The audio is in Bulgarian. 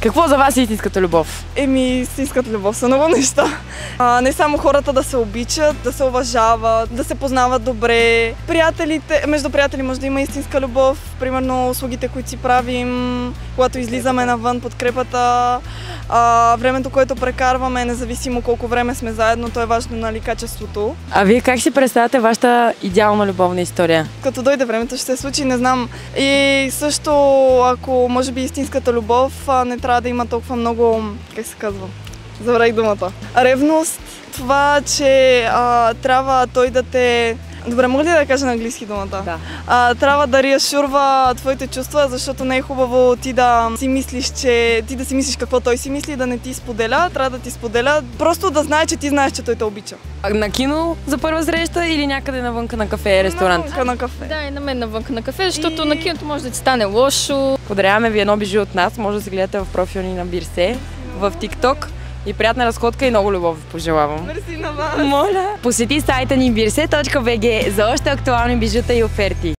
Какво за вас е истинската любов? Истинската любов са много неща. Не само хората да се обичат, да се уважават, да се познават добре. Между приятели може да има истинска любов. Примерно услугите, които си правим, когато излизаме навън, подкрепата, времето, което прекарваме, независимо колко време сме заедно, то е важно, нали, качеството. А вие как си представяте вашата идеална любовна история? Като дойде времето, ще се случи, не знам. И също, ако може би истинската любов, не трябва да има толкова много, как се казва, забравих думата, ревност. Това, че трябва той да те... Добре, мога ли да кажа на английски думата? Да. Трябва да реашурва твоите чувства, защото не е хубаво ти да си мислиш какво той си мисли, да не ти споделя, трябва да ти споделя, просто да знае, че ти знаеш, че той те обича. На кино за първа среща или някъде навънка на кафе, ресторант? Навънка на кафе. Да, и на мен навънка на кафе, защото на киното може да ти стане лошо. Подаряваме ви едно бижу от нас, може да се гледате в профила ни на Бирсе, в TikTok. И приятна разходка и много любов ви пожелавам. Мерси на вас! Моля! Посети сайта ни birse.bg за още актуални бижута и оферти.